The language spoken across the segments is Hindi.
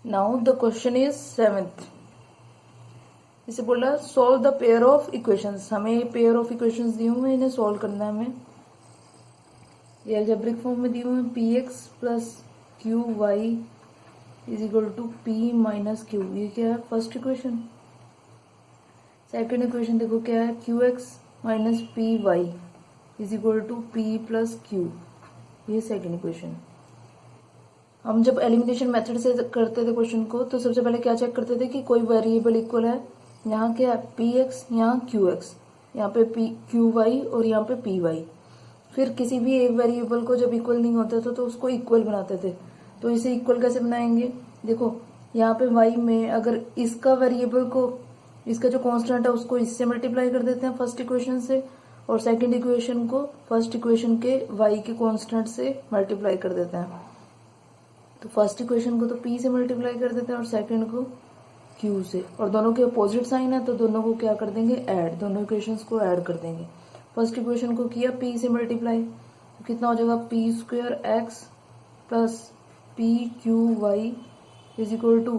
Now the question is 7th। इसे बोला solve the pair of equations. हमें पेयर ऑफ इक्वेशंस दिए हुए हैं, इन्हें सॉल्व करना है हमें। ये अलजेब्रिक फॉर्म में दिए हुए हैं, p x plus q y is equal to p minus q. ये क्या है? First equation. सेकेंड इक्वेशन देखो क्या है, q x minus p y is equal to p plus q. ये सेकेंड इक्वेशन। हम जब एलिमिनेशन मेथड से करते थे क्वेश्चन को, तो सबसे पहले क्या चेक करते थे कि कोई वेरिएबल इक्वल है। यहाँ क्या है, पी एक्स, यहाँ क्यू एक्स, यहाँ पे पी क्यू वाई और यहाँ पे पी वाई। फिर किसी भी एक वेरिएबल को जब इक्वल नहीं होता था तो उसको इक्वल बनाते थे। तो इसे इक्वल कैसे बनाएंगे? देखो यहाँ पे वाई में अगर इसका वेरिएबल को, इसका जो कांस्टेंट है उसको इससे मल्टीप्लाई कर देते हैं फर्स्ट इक्वेशन से, और सेकंड इक्वेशन को फर्स्ट इक्वेशन के वाई के कांस्टेंट से मल्टीप्लाई कर देते हैं। तो फर्स्ट इक्वेशन को तो p से मल्टीप्लाई कर देते हैं और सेकंड को q से, और दोनों के अपोजिट साइन है तो दोनों को क्या कर देंगे, ऐड। दोनों इक्वेशंस को ऐड कर देंगे। फर्स्ट इक्वेशन को किया p से मल्टीप्लाई, तो कितना हो जाएगा, p square x plus p q y is equal to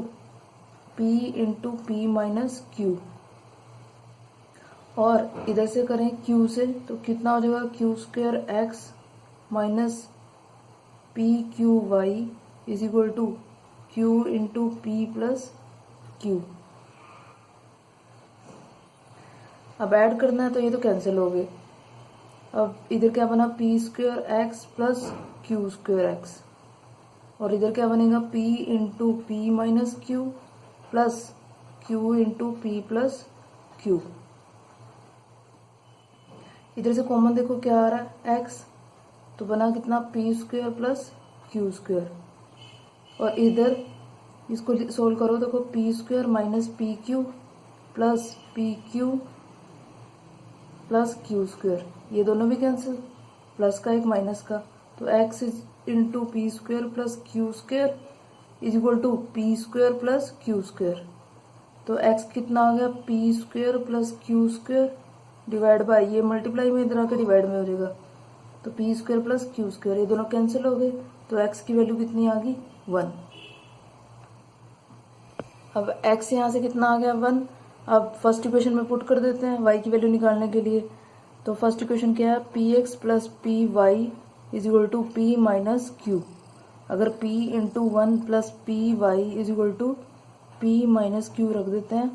p into p minus q. और इधर से करें q से, तो कितना हो जाएगा, q square x minus p q y is equal to q into p plus q. अब ऐड करना है तो ये तो कैंसिल हो गए। अब इधर क्या बना, P square x plus q square x, और इधर क्या बनेगा, P into p minus Q plus Q into p plus Q. इधर से कॉमन देखो क्या आ रहा है, एक्स, तो बना कितना, P square plus q square. और इधर इसको सोल्व करो, देखो P square minus p Q plus p Q plus q square, ये दोनों भी कैंसिल, प्लस का एक माइनस का, तो x is into p square plus q square is equal to p square plus q square. तो एक्स कितना आ गया, p square plus q square divide by, ये मल्टीप्लाई में इधर आकर डिवाइड में हो जाएगा, तो p square plus q square, ये दोनों कैंसिल हो गए। तो एक्स की वैल्यू कितनी आ गई, 1। अब x यहाँ से कितना आ गया, 1। अब फर्स्ट इक्वेशन में पुट कर देते हैं y की वैल्यू निकालने के लिए। तो फर्स्ट इक्वेशन क्या है, p x plus p y is equal to p minus q. अगर p into 1 plus p y is equal to p minus q रख देते हैं,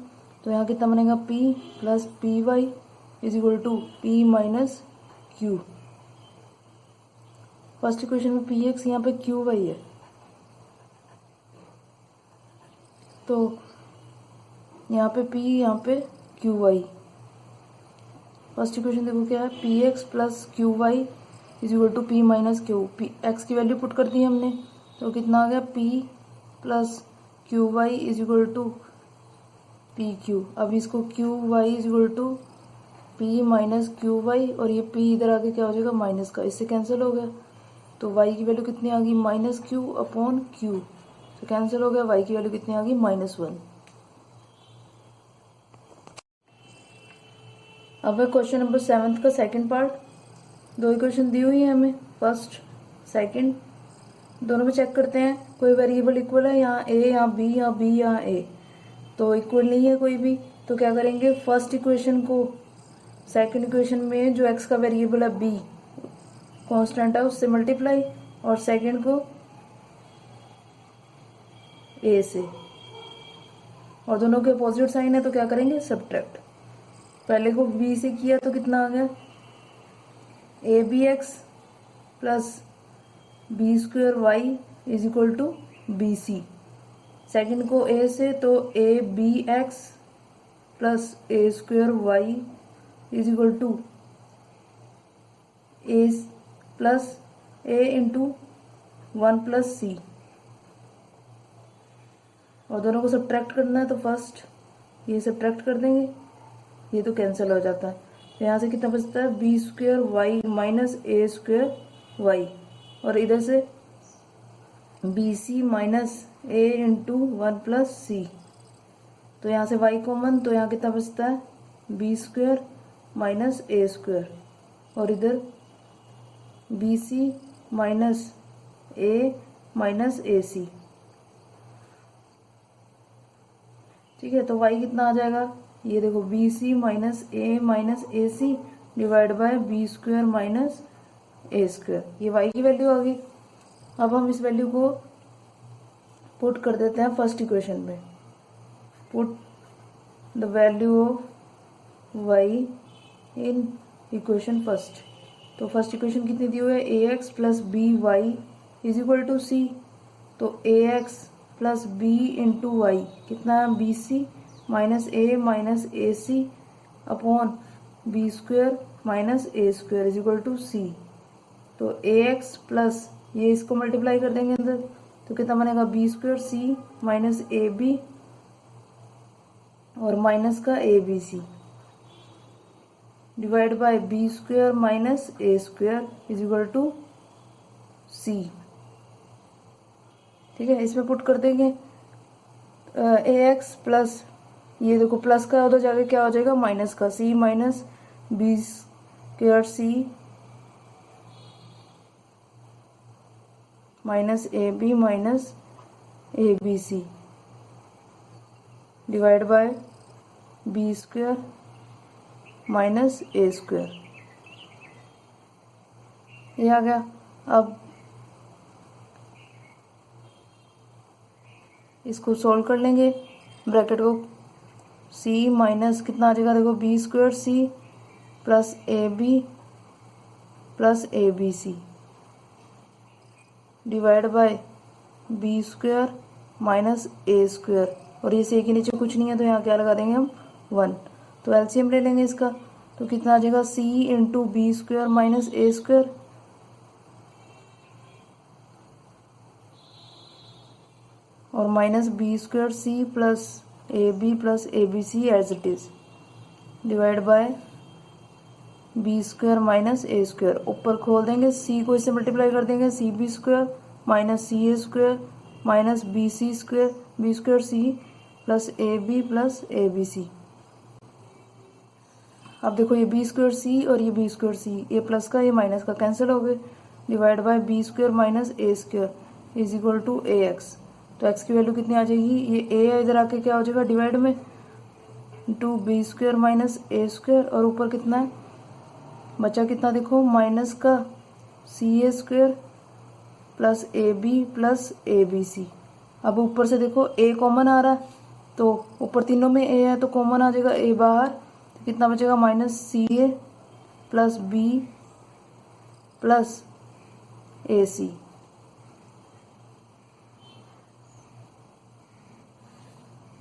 तो यहाँ कितना बनेगा, p plus p y is equal to p minus q. First equation में पी एक्स, यहाँ पे क्यू वाई है, तो यहाँ पे p, यहाँ पे क्यू वाई। फर्स्ट इक्वेशन देखो क्या है, p x plus q y is equal to p minus q. P x की वैल्यू पुट कर दी हमने, तो कितना आ गया, p plus q y is equal to p q. अब इसको q y is equal to p minus q y, और ये p इधर आके क्या हो जाएगा, माइनस का, इससे कैंसिल हो गया। तो y की वैल्यू कितनी आ गई, माइनस क्यू अपॉन क्यू, तो कैंसिल हो गया। y की वैल्यू कितनी आ गई, -1। अब है क्वेश्चन नंबर 7 का सेकंड पार्ट। दो इक्वेशन दी हुई है हमें, फर्स्ट सेकंड, दोनों में चेक करते हैं कोई वेरिएबल इक्वल है, यहाँ a यहाँ b यहाँ b यहाँ a, तो इक्वल नहीं है कोई भी। तो क्या करेंगे, फर्स्ट इक्वेशन को सेकंड इक्वेशन में जो x का वेरिएबल है b कांस्टेंट है उससे मल्टीप्लाई, और सेकंड को a से, और दोनों के अपोजिट साइन है तो क्या करेंगे, सब्ट्रैक्ट। पहले को b से किया तो कितना आ गया, a b x plus b square y is equal to b c. Second को a से, तो a b x plus a square y is equal to a plus a into 1 plus c, और दोनों को सब्ट्रैक्ट करना है तो फर्स्ट ये सब्ट्रैक्ट कर देंगे, ये तो कैंसिल हो जाता है। तो यहाँ से कितना बचता है, B square Y minus a square Y, और इधर से बी सी माइनस ए इंटू 1 प्लस सी, तो यहाँ से वाई कॉमन, तो यहाँ कितना बचता है, B square minus a square, और इधर बी सी माइनस ए सी। ठीक है, तो y कितना आ जाएगा, ये देखो b c minus a c divide by b square minus a square, ये y की वैल्यू आ गई। अब हम इस वैल्यू को पुट कर देते हैं फर्स्ट इक्वेशन में। Put the value of y in equation first. तो फर्स्ट इक्वेशन कितनी दी हुई है, a x plus b y is equal to c. तो a x plus b into y कितना है, b c minus a c upon b square minus a square is equal to c. तो ए एक्स प्लस ये इसको मल्टीप्लाई कर देंगे अंदर, तो कितना बनेगा, b square c minus a b और माइनस का a b c divide by b square minus a square is equal to c. ठीक है, इसमें पुट कर देंगे ए एक्स प्लस, ये देखो प्लस का उधर जाके क्या हो जाएगा, माइनस का, c minus b square c minus a b minus a b c divide by b square minus a square, ये आ गया। अब इसको सॉल्व कर लेंगे, ब्रैकेट को सी माइनस कितना आ जाएगा, देखो b square c plus a b c divide by b square minus a square, और ये सी के नीचे कुछ नहीं है तो यहाँ क्या लगा देंगे हम, 1। तो एलसीएम ले लेंगे इसका, तो कितना आ जाएगा, सी into B square minus a square और minus b square c plus a b C as it is divide by b square minus a square. ऊपर खोल देंगे, सी को इससे मल्टीप्लाई कर देंगे, C B square minus c a square minus b square c plus a b c. अब देखो ये बी स्क्वेयर सी और ये बी स्क्वेयर सी, ये प्लस का ये माइनस का कैंसिल हो गए, divide by b square minus a square is equal to a x. तो एक्स की वैल्यू कितनी आ जाएगी, ये ए है इधर आके क्या हो जाएगा, डिवाइड में to b square minus a square, और ऊपर कितना है बचा, कितना देखो माइनस का c a square plus a b c. अब ऊपर से देखो ए कॉमन आ रहा है, तो ऊपर तीनों में ए है तो कॉमन आ जाएगा, ए बाहर, तो कितना बचेगा, माइनस सी ए प्लस बी प्लस ए सी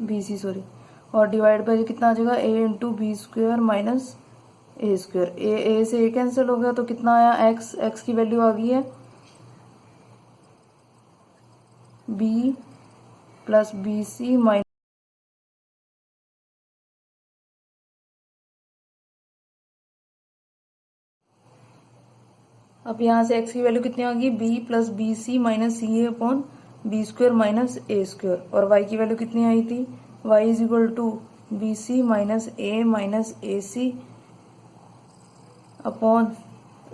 बी सी सॉरी, और डिवाइड बाय कितना आ जाएगा, ए into B square minus a square. ए से ए कैंसिल हो गया तो कितना आया, एक्स की वैल्यू आ गई है b plus b c minus, अब यहाँ से x की वैल्यू कितनी आ गई, b plus b c minus c a upon b square minus a square, और y की वैल्यू कितनी आई थी, y is equal to b c minus a c upon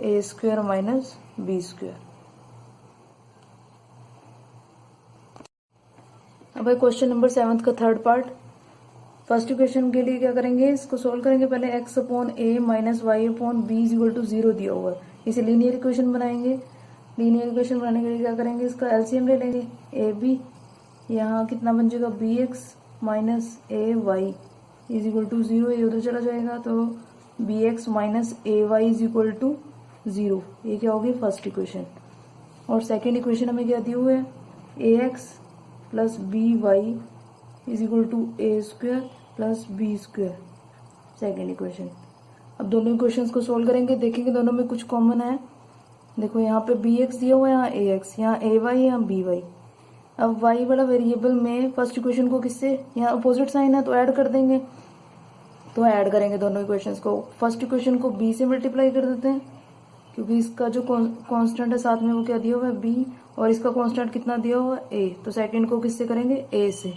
a square minus b square. अब भाई क्वेश्चन नंबर 7 का थर्ड पार्ट। फर्स्ट इक्वेशन के लिए क्या करेंगे, इसको सोल्व करेंगे, पहले x upon a minus y upon b is equal to 0 दिया हुआ है, इसे लीनियर इक्वेशन बनाएंगे। लीनियर इक्वेशन बनाने के लिए क्या करेंगे, इसका एलसीएम ले लेंगे, ए बी यहाँ कितना बन जाएगा, b x minus a y is equal to 0, ये उधर चला जाएगा, तो b x minus a y is equal to 0, ये क्या होगी फर्स्ट इक्वेशन। और सेकेंड इक्वेशन हमें क्या दी हुई है, a x plus b y is equal to a square plus b square, second equation. अब दोनों इक्वेशंस को सोल्व करेंगे, देखेंगे दोनों में कुछ कॉमन है। देखो यहाँ पे बी एक्स दिया हुआ है, यहाँ ए एक्स, यहाँ ए वाई, यहाँ बी वाई। अब वाई वाला वेरिएबल में फर्स्ट इक्वेशन को किससे, यहाँ अपोजिट साइन है तो ऐड कर देंगे, तो ऐड करेंगे दोनों इक्वेशंस को। फर्स्ट इक्वेशन को बी से मल्टीप्लाई कर देते हैं, क्योंकि इसका जो कांस्टेंट है साथ में वो क्या दिया हुआ है, बी, और इसका कांस्टेंट कितना दिया हुआ है, ए, तो सेकंड को किससे करेंगे, ए से।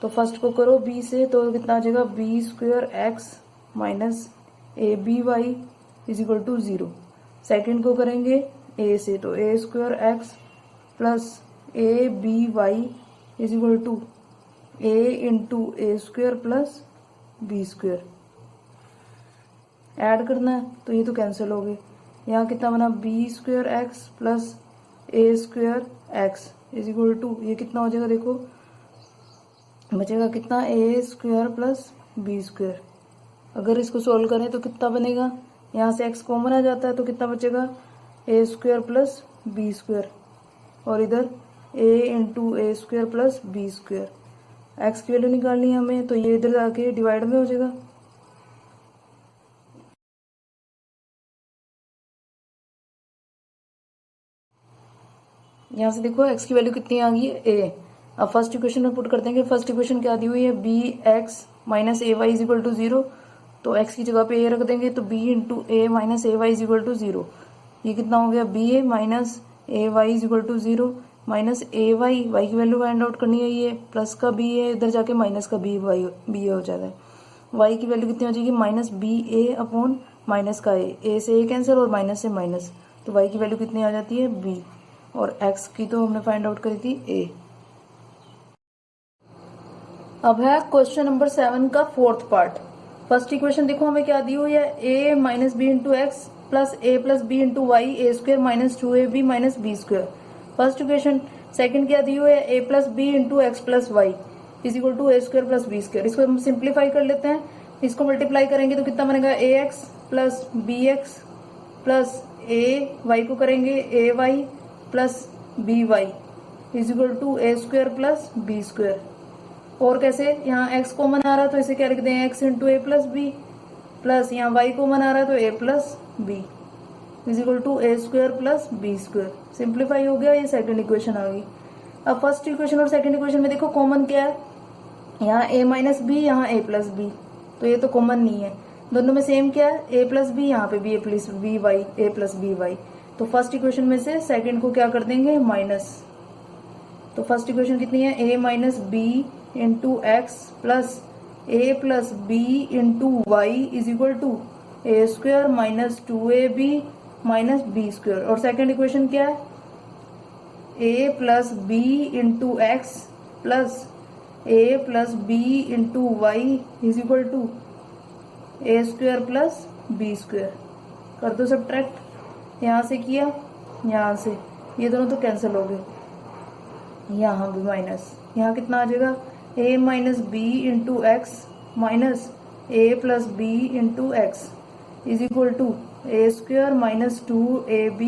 तो फर्स्ट को करो बी से, तो कितना आ जाएगा, b square x minus a b y is equal to 0। Second को करेंगे ए से, तो a square x plus a b y is equal to a into a square plus b square. Add करना है तो ये तो कैंसिल हो गए। यहाँ कितना बना, b square x plus a square x is equal to, ये कितना हो जाएगा देखो, बचेगा कितना, a square plus b square. अगर इसको सोल्व करें तो कितना बनेगा, यहाँ से x कॉमन आ जाता है तो कितना बचेगा, a square plus b square, और इधर a into a square plus b square. X की वैल्यू निकालनी है हमें, तो ये इधर आके डिवाइड में हो जाएगा। यहाँ से देखो x की वैल्यू कितनी आ गई है, a। अब फर्स्ट इक्वेशन में पुट कर देंगे। फर्स्ट इक्वेशन क्या दी हुई है, b x minus a y is equal to 0, तो x की जगह पे a रख देंगे, तो b into a minus a y is equal to 0। ये कितना हो गया, b a minus a y is equal to 0, minus a y, y की वैल्यू फाइंड आउट करनी है, ये प्लस का बी है, इधर जाके माइनस का बी वाई बी ए हो जाता है। वाई की वैल्यू कितनी हो जाएगी, माइनस बी ए अपॉन माइनस का ए से ए कैंसिल और माइनस से माइनस, तो वाई की वैल्यू कितनी आ जाती है, बी, और x की तो हमने फाइंड आउट करी थी a। अब है क्वेश्चन नंबर 7 का फोर्थ पार्ट। फर्स्ट इक्वेशन देखो हमें क्या दी हुई है, a minus b into x plus a plus b into y a square minus 2ab minus b square. First equation. Second क्या दी हुई है, a plus b into x plus y is equal to a square plus b square. इसको हम सिंप्लीफाई कर लेते हैं, इसको मल्टीप्लाई करेंगे तो कितना बनेगा, a x plus b x plus a y को करेंगे a y plus b y is equal to a square plus b square. और कैसे, यहाँ x कॉमन आ रहा है तो इसे क्या लिख दें, x into a plus b, plus यहाँ y कॉमन आ रहा है तो a plus b is equal to a square plus b square. Simplify हो गया, ये सेकंड इक्वेशन आ गई। अब फर्स्ट इक्वेशन और सेकंड इक्वेशन में देखो कॉमन क्या है, यहाँ a माइनस बी, यहाँ a प्लस बी, तो ये तो कॉमन नहीं है। दोनों में सेम क्या है, a प्लस बी, यहाँ पे भी a plus b y, a plus b y. तो फर्स्ट इक्वेशन में से सेकंड को क्या कर देंगे, माइनस। तो फर्स्ट इक्वेशन कितनी है, a minus b into x plus a plus b into y is equal to a square minus 2ab minus b square. और सेकंड इक्वेशन क्या है, a plus b into x plus a plus b into y is equal to a square plus b square. कर दो सब्ट्रैक्ट, यहाँ से किया, यहाँ से, ये दोनों तो कैंसिल हो गए, यहाँ भी माइनस, यहाँ कितना आ जाएगा, a minus b into x minus a plus b into x is equal to a square minus 2ab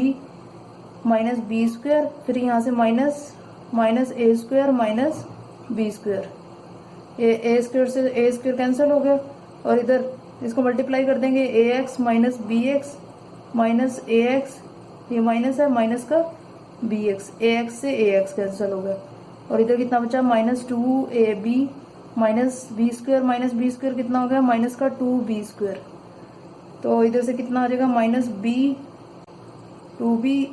minus b square. फिर यहाँ से minus minus a square minus b square, ये ए स्क्वेयर से ए स्क्वेयर कैंसिल हो गया, और इधर इसको मल्टीप्लाई कर देंगे, a x minus b x minus a x, ये माइनस है, माइनस का बी एक्स, ए एक्स से ए एक्स कैंसिल हो गया, और इधर कितना बचा, minus 2ab minus b square कितना हो गया, माइनस का 2b स्क्वेयर। तो इधर से कितना आ जाएगा, माइनस बी 2b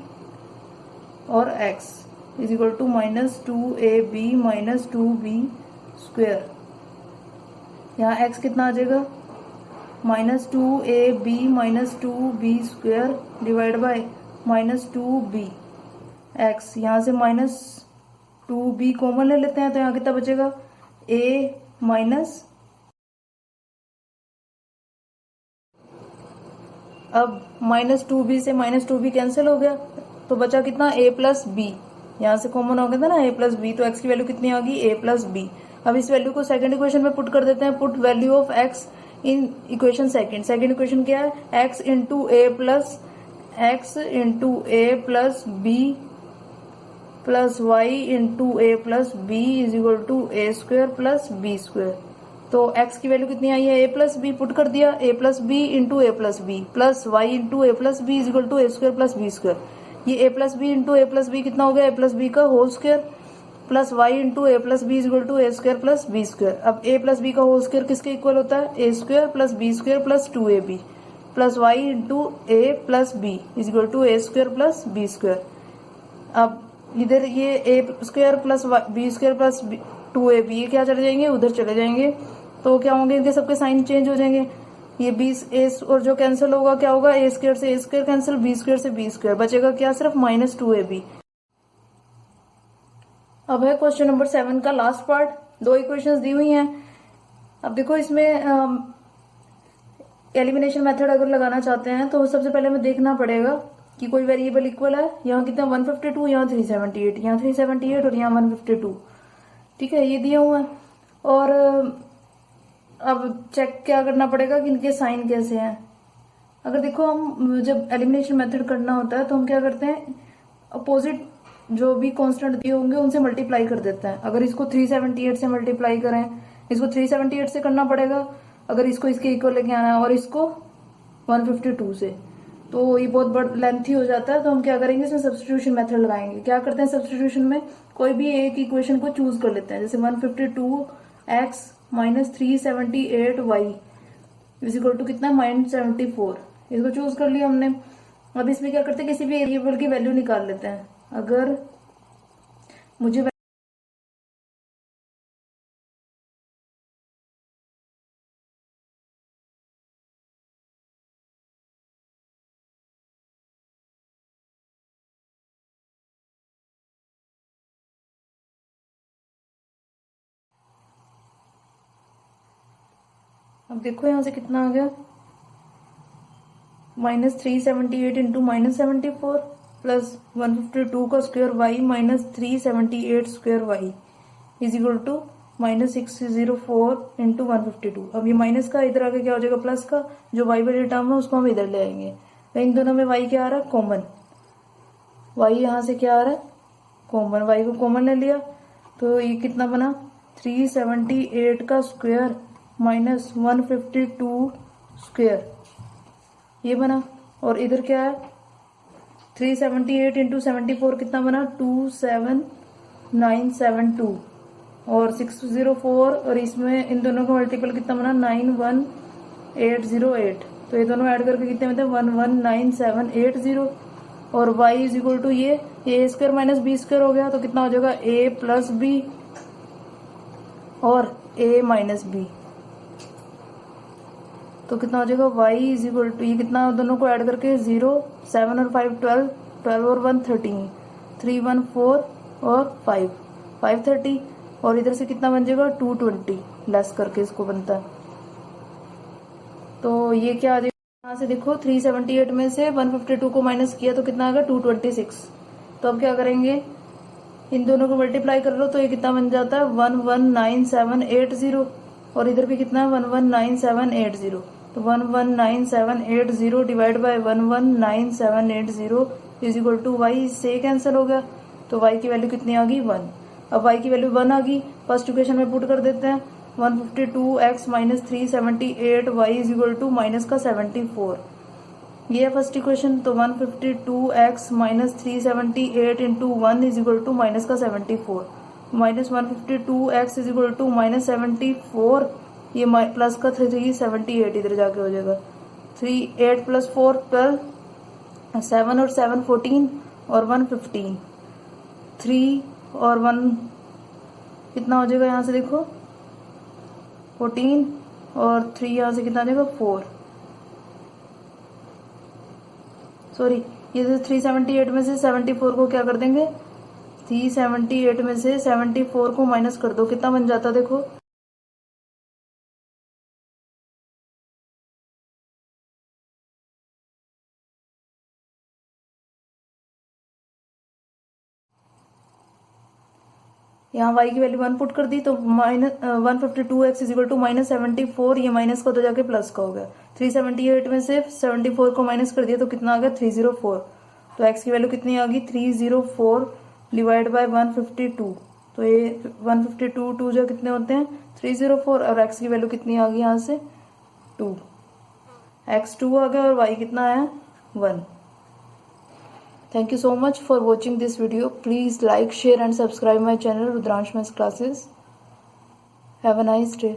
और x is equal to minus 2ab minus 2b square. यहाँ x कितना आ जाएगा, minus 2ab minus 2b square divide by minus 2b x। यहाँ से माइनस 2b कॉमन ले लेते हैं, तो यहाँ कितना बचेगा, a माइनस, अब माइनस 2b से माइनस 2b कैंसिल हो गया, तो बचा कितना, a प्लस बी, यहाँ से कॉमन हो गया था ना a प्लस बी, तो x की वैल्यू कितनी आ गई, a प्लस बी। अब इस वैल्यू को सेकंड इक्वेशन में पुट कर देते हैं, put value of x in equation second. Second equation क्या है, x into a plus b plus y into a plus b is equal to a square plus b square. तो x की वैल्यू कितनी आई है, a प्लस बी, पुट कर दिया, a plus b into a plus b plus y into a plus b is equal to a square plus b square. ये a plus b into a plus b कितना हो गया, a प्लस बी का whole square plus y into a plus b is equal to a square plus b square. अब a प्लस बी का होल स्क्वेयर किसके इक्वल होता है, a square plus b square plus 2ab plus y into a plus b is equal to a square plus b square. अब इधर ये a square plus b square plus 2ab ये क्या चले जाएंगे, उधर चले जाएंगे, तो क्या होंगे, इनके सबके साइन चेंज हो जाएंगे, ये 20 ए और जो कैंसिल होगा क्या होगा, ए स्क्वेयर से ए स्क्वेयर कैंसिल, बी स्क्वेयर से बी स्क्वेयर, बचेगा क्या, सिर्फ माइनस 2ab। अब है क्वेश्चन नंबर 7 का लास्ट पार्ट। दो इक्वेशंस दी हुई हैं। अब देखो इसमें एलिमिनेशन मेथड अगर लगाना चाहते हैं तो सबसे पहले हमें देखना पड़ेगा कि कोई वेरिएबल इक्वल है। यहाँ कितना 152, यहाँ 378, यहाँ 378 और यहाँ 152। ठीक है, ये दिया हुआ है। और अब चेक क्या करना पड़ेगा कि इनके साइन कैसे हैं। अगर देखो हम जब एलिमिनेशन मेथड करना होता है तो हम क्या करते हैं, अपोजिट जो भी कांस्टेंट दिए होंगे उनसे मल्टीप्लाई कर देते हैं। अगर इसको 378 से मल्टीप्लाई करें, इसको 378 से करना पड़ेगा, अगर इसको इसके इक्वल लेके आना है, और इसको 152 से, तो ये बहुत बड़ा लेंथी हो जाता है। तो हम क्या करेंगे, इसमें सब्स्टिट्यूशन मेथड लगाएंगे। क्या करते हैं सब्स्टिट्यूशन में, कोई भी एक इक्वेशन को चूज कर लेते हैं। जैसे 152x minus 378y is equal to कितना -74, इसको चूज कर लिया हमने। अब इसमें क्या करते हैं, किसी भी वेरिएबल की वैल्यू निकाल लेते हैं। अगर मुझे अब देखो यहां से कितना आ गया, -378 इंटू -74 प्लस 152 का square y minus 378 square y is equal to -604 into 152। अब ये माइनस का इधर आके क्या हो जाएगा, प्लस का। जो y वाली टर्म है उसको हम इधर ले आएंगे। तो इन दोनों में y क्या आ रहा है, कॉमन। y यहाँ से क्या आ रहा है, कॉमन। y को कॉमन ले लिया तो ये कितना बना, 378 का स्क्वायर माइनस 152 स्क्वायर, ये बना। और इधर क्या है, 378 इंटू 74 कितना बना, 27972 और 604, और इसमें इन दोनों का मल्टीपल कितना बना, 91808। तो ये दोनों ऐड करके कितने होते हैं, 119780। और y इज इक्वल टू ये a square minus b square हो गया, तो कितना हो जाएगा, a प्लस बी और a माइनस बी। तो कितना हो जाएगा, y इज इक्वल टू, ये कितना दोनों को ऐड करके 0, 7 और 5 12, 12 और 1 13, 3 1 4 और 5 530। और इधर से कितना बन जाएगा, 220 लेस करके इसको बनता है। तो ये क्या आ जाएगा, यहाँ से देखो 378 में से 152 को माइनस किया तो कितना आ गया, 226। तो अब क्या करेंगे, इन दोनों को मल्टीप्लाई कर लो तो ये कितना बन जाता है, 119780। और इधर भी कितना है, 119780। तो 119780 divide by 119780 is equal to y से कैंसिल हो गया। तो y की वैल्यू कितनी आ गई, 1। अब y की वैल्यू 1 आ गई, फर्स्ट इक्वेशन में पुट कर देते हैं। 152x minus 378y is equal to minus का 74, ये है फर्स्ट इक्वेशन। तो 152x minus 378 into 1 is equal to minus का 74, minus 152x is equal to minus 74, ये प्लस का 378 इधर जाके हो जाएगा। 3 8 प्लस 4 12, 7 और 7 14 और 1 15, 3 और 1 कितना हो जाएगा, यहाँ से देखो 14 और 3 यहाँ से कितना आ जाएगा, 4। सॉरी, ये 378 में से 74 को क्या कर देंगे, 378 में से 74 को माइनस कर दो, कितना बन जाता देखो, यहाँ y की वैल्यू 1 पुट कर दी तो minus 152x is equal to minus 74, ये माइनस का तो जाके प्लस का हो गया। 378 में से 74 को माइनस कर दिया तो कितना आ गया, 304। तो x की वैल्यू कितनी आ गई, 304 डिवाइड बाय 152। तो ये 152 2 जो कितने होते हैं, 304। और x की वैल्यू कितनी आ गई, यहाँ से 2, x 2 आ गया और y कितना आया, 1। Thank you so much for watching this video. Please like, share and subscribe my channel Rudransh Maths Classes. Have a nice day.